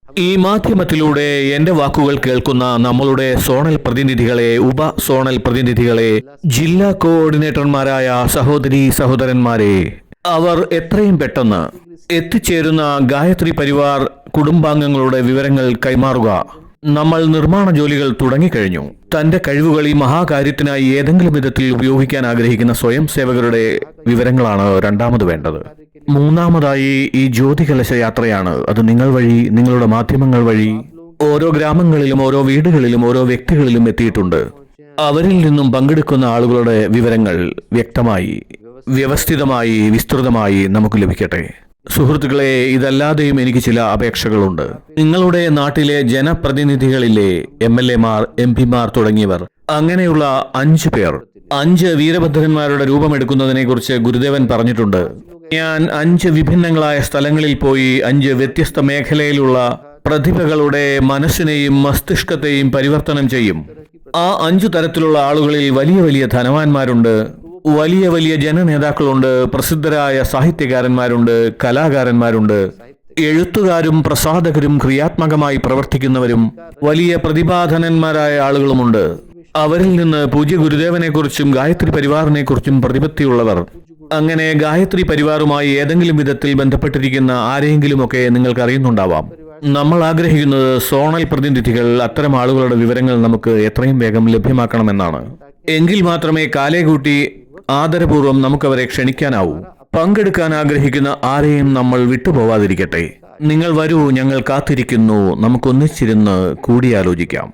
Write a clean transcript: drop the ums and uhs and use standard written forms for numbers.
ഈ മാധ്യമത്തിലൂടെ എന്റെ വാക്കുകൾ കേൾക്കുന്ന നമ്മളുടെ സോണൽ പ്രതിനിധികളെ, ഉപ സോണൽ പ്രതിനിധികളെ, ജില്ലാ കോർഡിനേറ്റർമാരായ സഹോദരീ സഹോദരന്മാരെ, അവർ എത്രയും പെട്ടെന്ന് എത്തിച്ചേരുന്ന ഗായത്രി പരിവാർ കുടുംബാംഗങ്ങളുടെ വിവരങ്ങൾ കൈമാറുക. നമ്മൾ നിർമ്മാണ ജോലികൾ തുടങ്ങിക്കഴിഞ്ഞു. തന്റെ കഴിവുകൾ ഈ മഹാകാര്യത്തിനായി ഏതെങ്കിലും വിധത്തിൽ ഉപയോഗിക്കാൻ ആഗ്രഹിക്കുന്ന സ്വയം സേവകരുടെ വിവരങ്ങളാണ് രണ്ടാമത് വേണ്ടത്. മൂന്നാമതായി ഈ ജ്യോതികലശ യാത്രയാണ്. അത് നിങ്ങൾ വഴി, നിങ്ങളുടെ മാധ്യമങ്ങൾ വഴി ഓരോ ഗ്രാമങ്ങളിലും ഓരോ വീടുകളിലും ഓരോ വ്യക്തികളിലും എത്തിയിട്ടുണ്ട്. അവരിൽ നിന്നും പങ്കെടുക്കുന്ന ആളുകളുടെ വിവരങ്ങൾ വ്യക്തമായി, വ്യവസ്ഥിതമായി, വിസ്തൃതമായി നമുക്ക് ലഭിക്കട്ടെ. സുഹൃത്തുക്കളെ, ഇതല്ലാതെയും എനിക്ക് ചില അപേക്ഷകളുണ്ട്. നിങ്ങളുടെ നാട്ടിലെ ജനപ്രതിനിധികളിലെ MLA മാർ, MP മാർ തുടങ്ങിയവർ, അങ്ങനെയുള്ള 5 പേർ, 5 വീരഭദ്രന്മാരുടെ രൂപമെടുക്കുന്നതിനെ കുറിച്ച് ഗുരുദേവൻ പറഞ്ഞിട്ടുണ്ട്. ഞാൻ 5 വിഭിന്നങ്ങളായ സ്ഥലങ്ങളിൽ പോയി 5 വ്യത്യസ്ത മേഖലയിലുള്ള പ്രതിഭകളുടെ മനസ്സിനെയും മസ്തിഷ്കത്തെയും പരിവർത്തനം ചെയ്യും. ആ 5 തരത്തിലുള്ള ആളുകളിൽ വലിയ വലിയ ധനവാന്മാരുണ്ട്, വലിയ വലിയ ജനനേതാക്കളുണ്ട്, പ്രസിദ്ധരായ സാഹിത്യകാരന്മാരുണ്ട്, കലാകാരന്മാരുണ്ട്, എഴുത്തുകാരും പ്രസാധകരും ക്രിയാത്മകമായി പ്രവർത്തിക്കുന്നവരും വലിയ പ്രതിഭാധനന്മാരായ ആളുകളുമുണ്ട്. അവരിൽ നിന്ന് പൂജ്യ ഗുരുദേവനെക്കുറിച്ചും ഗായത്രി പരിവാറിനെക്കുറിച്ചും പ്രതിപത്തിയുള്ളവർ, അങ്ങനെ ഗായത്രി പരിവാറുമായി ഏതെങ്കിലും വിധത്തിൽ ബന്ധപ്പെട്ടിരിക്കുന്ന ആരെയെങ്കിലുമൊക്കെ നിങ്ങൾക്ക് അറിയുന്നുണ്ടാവാം. നമ്മൾ ആഗ്രഹിക്കുന്നത് സോണൽ പ്രതിനിധികൾ അത്തരം ആളുകളുടെ വിവരങ്ങൾ നമുക്ക് എത്രയും വേഗം ലഭ്യമാക്കണമെന്നാണ്. എങ്കിൽ മാത്രമേ കാലേകൂട്ടി ആദരപൂർവ്വം നമുക്കവരെ ക്ഷണിക്കാനാവൂ. പങ്കെടുക്കാൻ ആഗ്രഹിക്കുന്ന ആരെയും നമ്മൾ വിട്ടുപോവാതിരിക്കട്ടെ. നിങ്ങൾ വരൂ, ഞങ്ങൾ കാത്തിരിക്കുന്നു. നമുക്കൊന്നിച്ചിരുന്ന് കൂടിയാലോചിക്കാം.